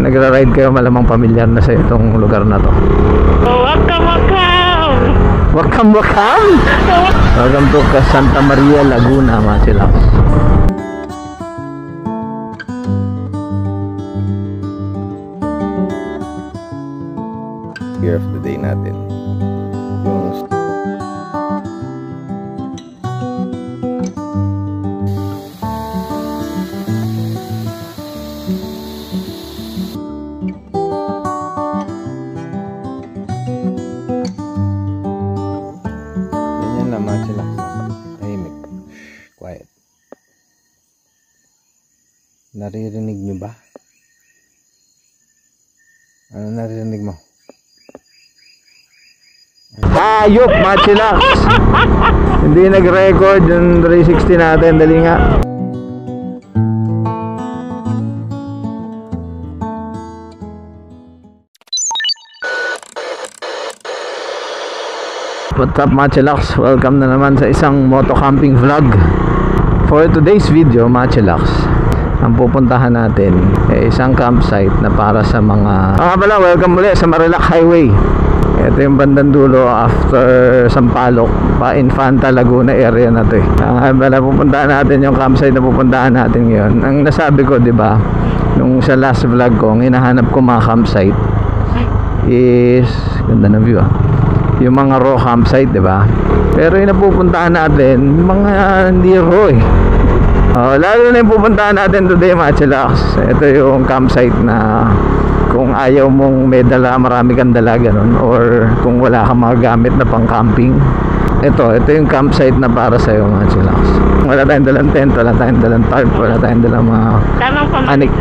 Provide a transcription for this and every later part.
nagra-ride kayo, malamang pamilyar na sa itong lugar na to. Welcome, welcome! Welcome, welcome! Welcome to Santa Maria, Laguna, mga chillax. Year of the day natin. Quiet. Naririnig nyo ba? Ano naririnig mo? Hayop, mga chillax! Hindi nag-record yung 360 natin. Dali nga. What's up, mga chillax? Welcome na naman sa isang moto camping vlog. For today's video, mga chillax, ang pupuntahan natin ay isang campsite na para sa mga welcome ulit sa Marilac Highway. Ito yung bandang dulo after Sampaloc pa Infanta Laguna area na to eh. Pupuntahan natin yung campsite na pupuntahan natin ngayon. Ang nasabi ko, di ba, nung sa last vlog ko, ang hinahanap ko mga campsite is ganda ng view yung mga raw campsite, di ba? Pero yung napupuntahan natin, mga hindi raw eh. Lalo na yung pupuntahan natin today, mga chillax. Ito yung campsite na kung ayaw mong may dala, marami kang dala, ganun, or kung wala kang mga gamit na pang camping, ito yung campsite na para sa'yo, mga chillax. Wala tayong dalang tent, wala tayong dalang tarp, wala tayong dalang mga anik.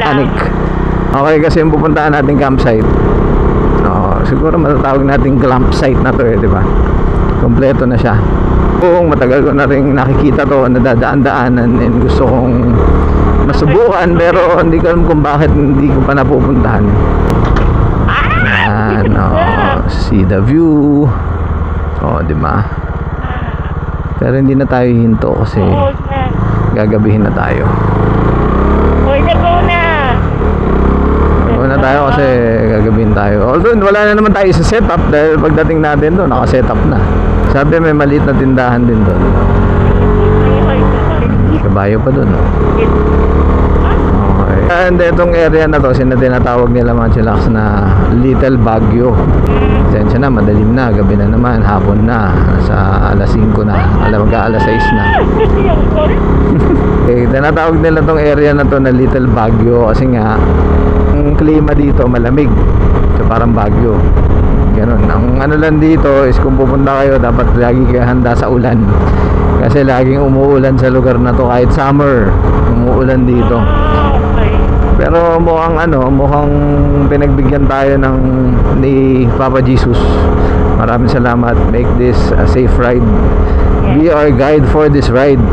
Okay, kasi yung pupuntahan natin campsite, siguro matatawag natin campsite na to eh, di ba? Kompleto na siya. Kung matagal ko na rin nakikita to, nadadaan-daanan, and gusto kong masubukan, pero hindi ko alam kung bakit hindi ko pa napupuntahan. Yan, see the view. Di ba? Pero hindi na tayo hinto kasi gagabihin na tayo. Na tayo kasi gagawin tayo. Although wala na naman tayo sa setup dahil pagdating natin doon naka-setup na. Sabi may maliit na tindahan din doon. Kabayo pa doon. Okay. And itong area na to, tinatawag nila, mga chillax, na Little Baguio. Sensya na, madalim na, gabi na naman, hapon na, sa alas 5 na, alas 6 na. Okay, tinatawag nila tong area na to na Little Baguio kasi nga ang klima dito malamig, so parang Baguio, ganun. Ang ano lang dito is kung pupunta kayo, dapat lagi kayo handa sa ulan kasi laging umuulan sa lugar na to. Kahit summer umuulan dito, pero mukhang pinagbigyan tayo ni Papa Jesus. Maraming salamat. Make this a safe ride. Be our guide for this ride.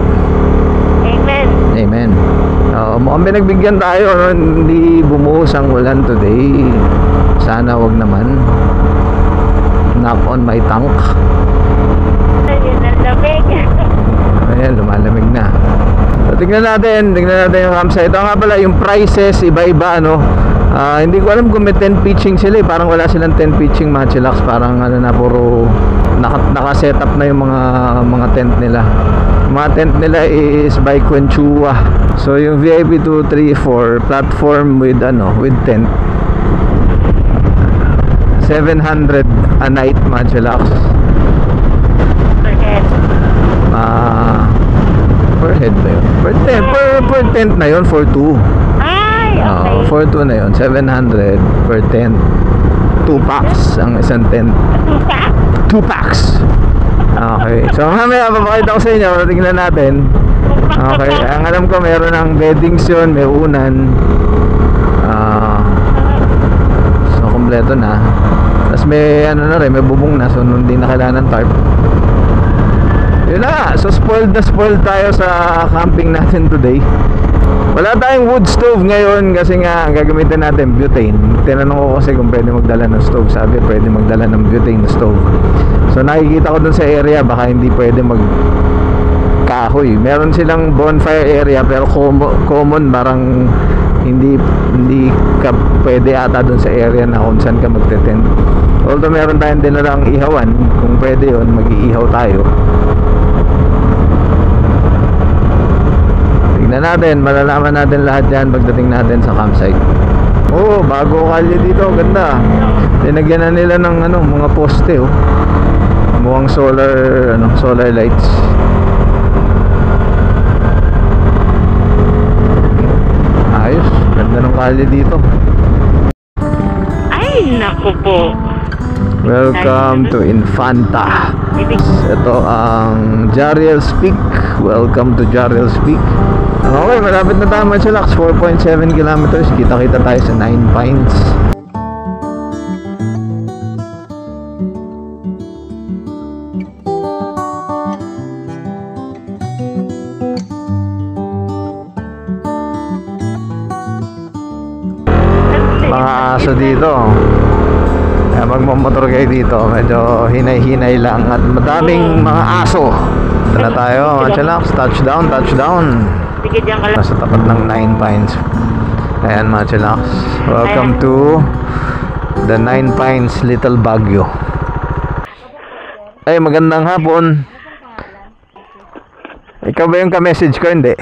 Amen. Mukhang pinagbigyan tayo, hindi bumuhos ang ulan today. Sana wag naman. Knock on my tank. Ayan, lumalamig na. So, tignan natin yung campsite. Ito nga pala, yung prices iba-iba, hindi ko alam kung may tent pitching sila eh. Parang wala silang tent pitching, mga chillax. Parang puro naka-setup na yung mga tent nila. Mga tent nila is by Quenchua. So yung VIP 2, 3, 4 platform with tent, 700 a night, mga chillax. Per head ba yun? Per tent na yun, for 2. Ay, okay. For 2 na yun, 700 per tent. 2 packs ang isang tent. 2 packs. Okay, so mamaya papakita ko sa inyo, tingnan natin. Okay, ang alam ko meron ng beddings yun, may unan, so kompleto na. Tapos may may bubong na, so hindi na kailangan ng tarp. Yun na, so spoiled tayo sa camping natin today. Wala tayong wood stove ngayon kasi nga gagamitin natin butane. Tinanong ko kasi kung pwede magdala ng stove. Sabi pwede magdala ng butane stove. So nakikita ko dun sa area, baka hindi pwede kahoy. Meron silang bonfire area pero common, parang hindi ka pwede ata dun sa area na kung saan ka magte-tent. Although meron tayong dinalang ihawan, kung pwede yun, mag-iihaw tayo. Tignan natin, malalaman natin lahat yan pagdating natin sa campsite. Oo, bago kalye dito, ganda. Tinagyan na nila ng mga poste, oh. Mukhang solar lights. Ayos, ganda ng kalye dito. Ay, naku po. Welcome to Infanta. Ito ang Jariel's Peak. Welcome to Jariel's Peak. Okay, malapit na tayo mga chillax. 4.7 kilometers. Kita-kita tayo sa 9 Pines. Mga aso dito. Kaya magmamotor kayo dito, medyo hinay-hinay lang at madaming mga aso. Ito na tayo mga chillax. Touchdown. Sige, diyan ka lang. Nasa tapat ng 9 Pines. Ayan mga chillax. Welcome to the 9 Pines Little Baguio. Ay, magandang hapon. Ikaw ba yung ka-message ko? Hindi.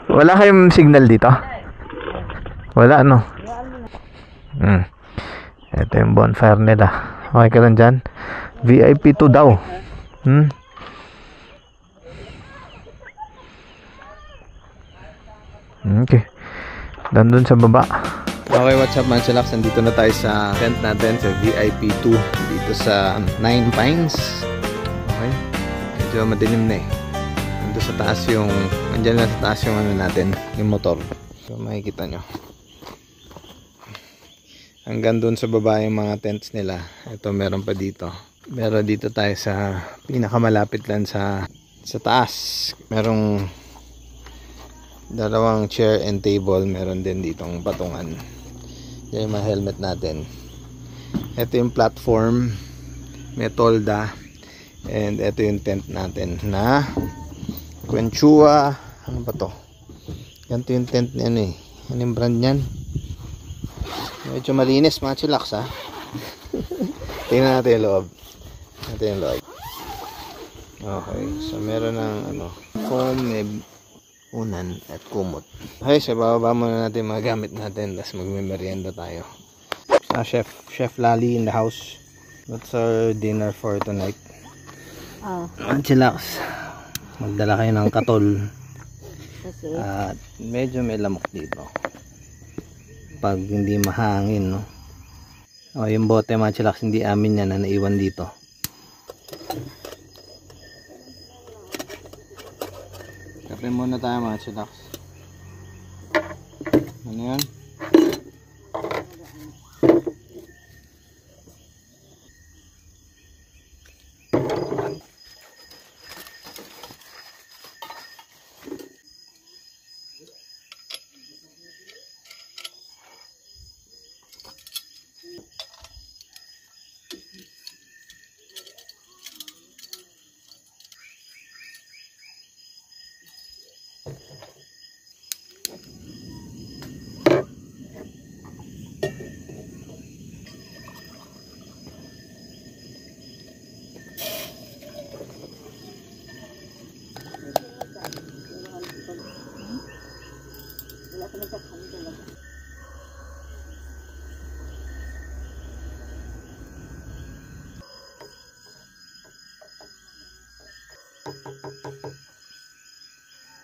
Wala kayong signal dito? Wala, no? Ito yung bonfire nila. Okay ka lang dyan? VIP 2 daw. Okay. Nandun sa baba. Okay, what's up mga chillax? Nandito na tayo sa tent natin sa VIP 2 dito sa 9 Pines. Okay. Medyo madilim na eh. Nandun sa taas yung andyan na sa taas yung natin, yung motor. So makikita nyo. Hanggang doon sa baba yung mga tents nila. Ito meron pa dito. Meron dito tayo sa pinakamalapit lang sa taas. Merong dalawang chair and table. Meron din ditong patungan. Yan yung mga helmet natin. Ito yung platform. May tolda. And ito yung tent natin na Quechua. Ano ba to? Ganito yung tent niyan eh. Ano yung brand niyan? Medyo malinis mga chillax ha. Tingnan natin yung loob. Okay, so meron ng foam, may unan at kumot. Okay, so bababa muna natin mga gamit natin. Tapos magme-merienda tayo. Chef Lali in the house. What's our dinner for tonight? Mga chillax, magdala kayo ng katol. At medyo may lamok dito pag hindi mahangin, no? O, yung bote mga chillax, hindi amin yan na naiwan dito. Kape muna tayo mga chillax. Ano yan?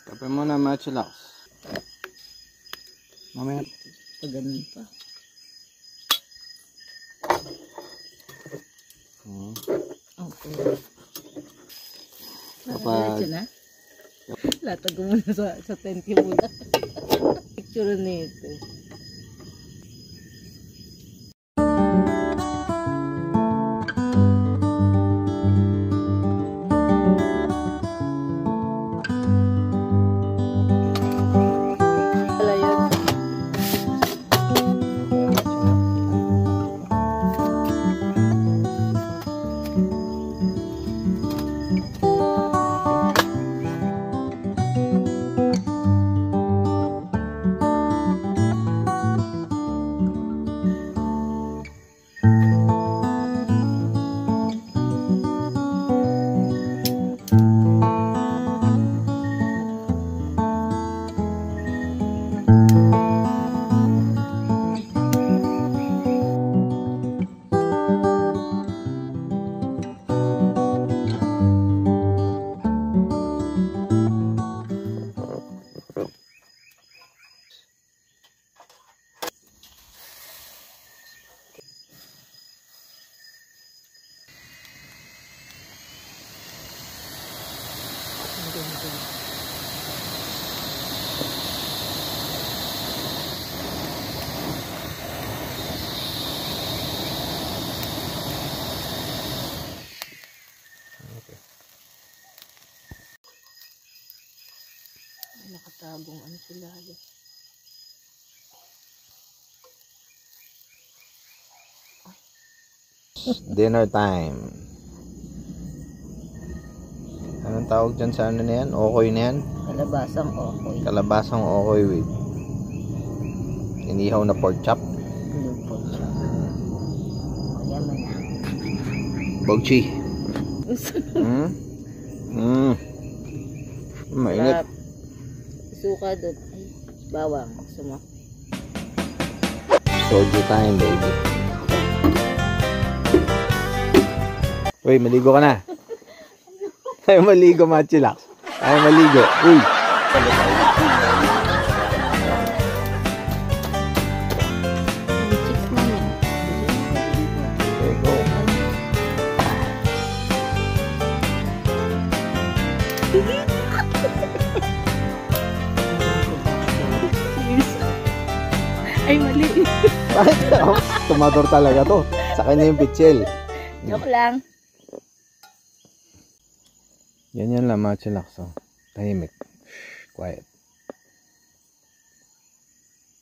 Kape muna mga chillax. Mamaya pag ganun pa. Okay. Kapag latag ko muna sa tent ko muna. Picture nito. bagong ano sila. Dinner time. Anong tawag dyan sa ano na yan? Okoy na yan? Kalabasang okoy. Kalabasang okoy with inihaw na pork chop. Lupot siya. O, yaman na. Bogchi. Mainit. Sarap. Suka doon. Ay, bawang. Gusto mo? Soju time, baby. Uy, maligo ka na. Tayo maligo, Machilax. Tayo maligo. Uy. Chicks mo yan. Okay, go. Ay, mali. Bakit? Tumador talaga to. Sa kanya yung pitchel. Joke lang. Yan lang, Machilax. Oh. Tahimik. Shh, quiet.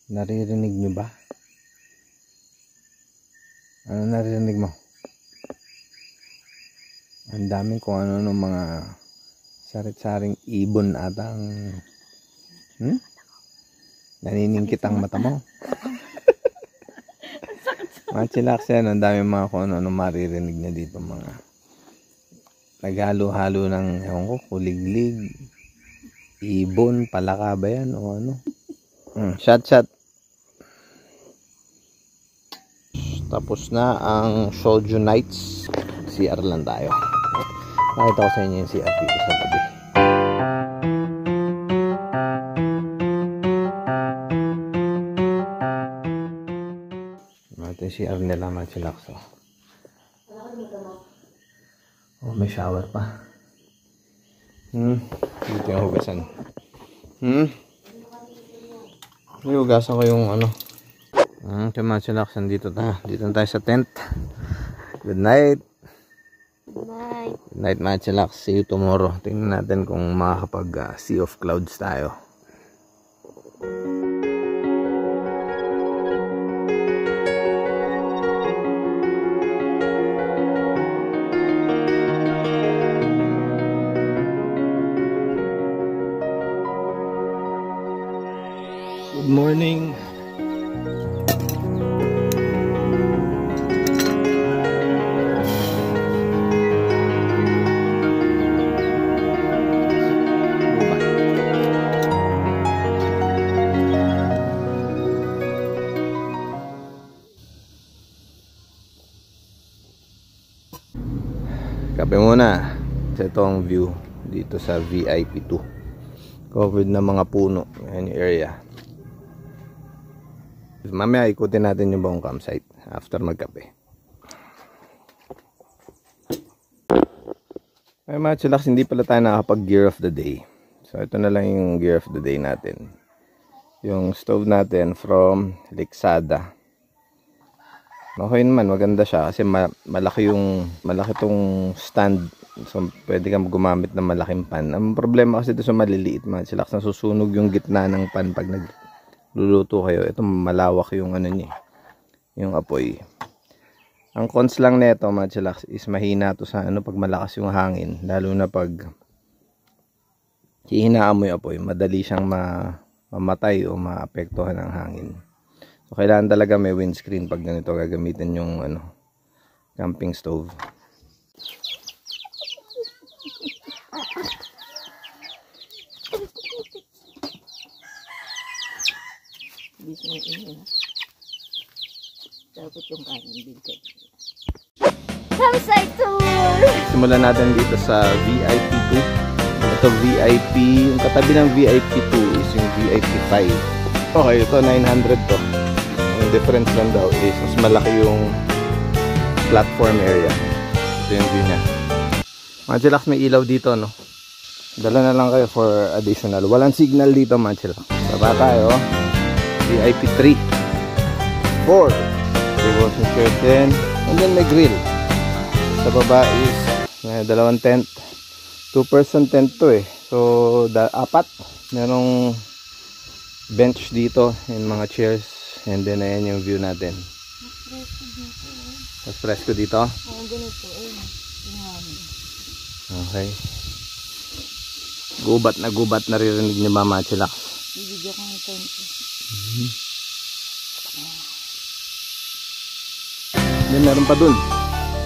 Naririnig nyo ba? Ano naririnig mo? Ang daming kung ano ng mga sarit-saring ibon atang naniningkit ang mata mo. Machilax yan. Ang daming mga kung ano maririnig niya dito, mga naghalo-halo ng ewan ko, kuliglig, ibon, palaka ba yan o ano. Shot. Tapos na ang Soju Nights. CR lang tayo. Nakita ko sa inyo yung CR dito sa tabi. Ito yung CR nila, Machilax. Oh, may shower pa. Dito yung hugasan. Hugasan ko yung ano. Ito yung Machilax, dito na. Dito na tayo sa tent. Good night. Good night. Good night, Machilax. See you tomorrow. Tingnan natin kung makakapag sea of clouds tayo. Good morning. Kape muna. Ito ang view dito sa VIP 2. Covered na mga puno. Ayan yung area. Mamaya ikutin natin yung buong campsite after magkape. Ay mga chillax, hindi pala tayo nakapag gear of the day. So ito na lang yung gear of the day natin. Yung stove natin from Lixada. Okay naman, maganda siya kasi malaki tong stand. So pwede kang gumamit ng malaking pan. Ang problema kasi dito sa maliliit mga chillax, nasusunog yung gitna ng pan pag nagluluto kayo. Ito malawak yung ano niya, yung apoy. Ang cons lang nito mga chillax is mahina to sa ano pag malakas yung hangin, lalo na pag hihinaan mo yung apoy, madali siyang mamatay o maapektuhan ng hangin. So kailangan talaga may windscreen pag ganito gagamitin yung ano, camping stove. Dapat yung kanin bigay. Campsite tour! Simulan natin dito sa VIP 2. Ito VIP, yung katabi ng VIP 2 is yung VIP 5. Okay, ito 900 to. Ang difference lang daw is mas malaki yung platform area. Ito yung view niya. Mga chillax, may ilaw dito, no? Dala na lang kayo for additional. Walang signal dito mga chillax. Baba tayo. VIP 3 4 devotion curtain, and then may grill. Sa baba is dalawang tent, 2-person tent to eh. So apat, merong bench dito and mga chairs, and then ayan yung view natin. Mas fresco dito. Oo, ganito. Ayun. Okay. Gubat na ririnig niyo ba, mga chillax? Bibigyan ko ng konti. Then meron pa dun.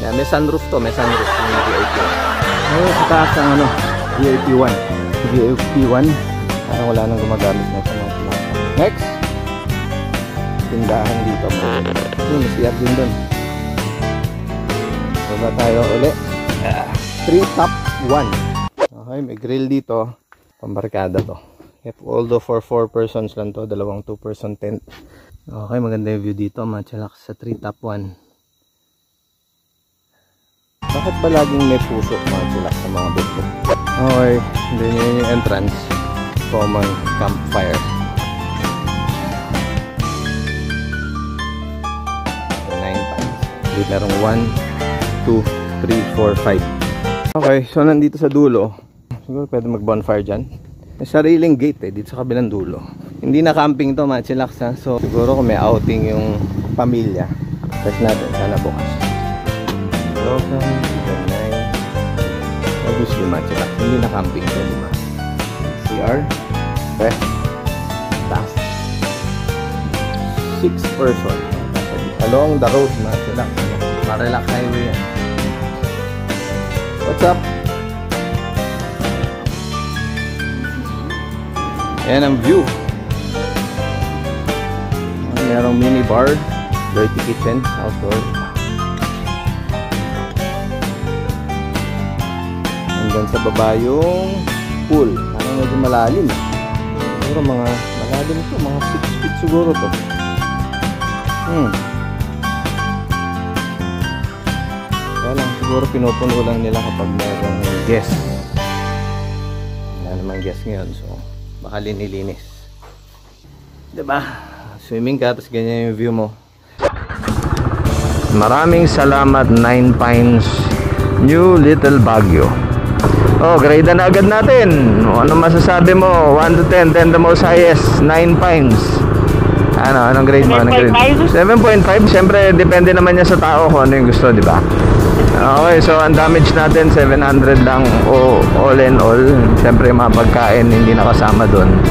Yan, may sunroof to, may sunroof yung VIP. Oh, sa taas ang ano, VIP 1. VIP 1. Parang wala nang gumagamit na sa mga chillax. Next. Tindahan dito. Yun, siyat din dun. Baba tayo ulit. 3 top 1. Okay, may grill dito. Pambarkada to. Although for 4 persons lang to, dalawang 2-person tent. Okay, maganda yung view dito, mga chillax, sa 3 top 1. Bakit ba laging may puso, mga chillax, sa mga bukod? Okay, then yun yung entrance. Common campfire. So, 9 pans. Dito merong 1, 2, 3, 4, 5. Okay, so nandito sa dulo. Siguro pwede mag-bonfire dyan. May sariling gate dito sa kabilang dulo. Hindi na camping to, mga chillax, ha. So siguro kung may outing yung pamilya, test natin, sana bukas. Welcome to the night. Obviously, mga chillax, hindi na camping to, diba? CR, rest, task. 6 person along the road, mga chillax. Marelax highway yan. What's up? Ayan ang view. Merong mini bar, dirty kitchen, outdoor. And then sa baba yung pool. Parang medyo malalim. Siguro mga malalim to, mga 6 feet siguro to. Kaya lang, siguro pinupuno lang nila kapag merong guest. Wala namang guest ngayon, so baka linilinis. Diba? Swimming ka, tapos ganyan yung view mo. Maraming salamat, 9 Pines New Little Baguio. Oh, grade na agad natin. Ano masasabi mo? 1 to 10, 10 the most highest. 9 Pines. Anong grade mo? 7.5. Siyempre, depende naman yan sa tao kung ano yung gusto, di ba? Okay, so ang damage natin 700 lang all in all. Siyempre yung mga pagkain hindi nakasama doon.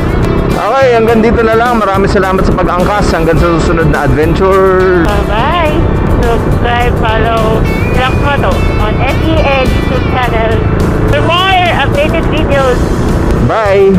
Okay, hanggang dito na lang. Maraming salamat sa pag-angkas. Hanggang sa susunod na adventure. Bye-bye. Subscribe, follow Chillax Moto on SEN YouTube channel for more updated videos. Bye.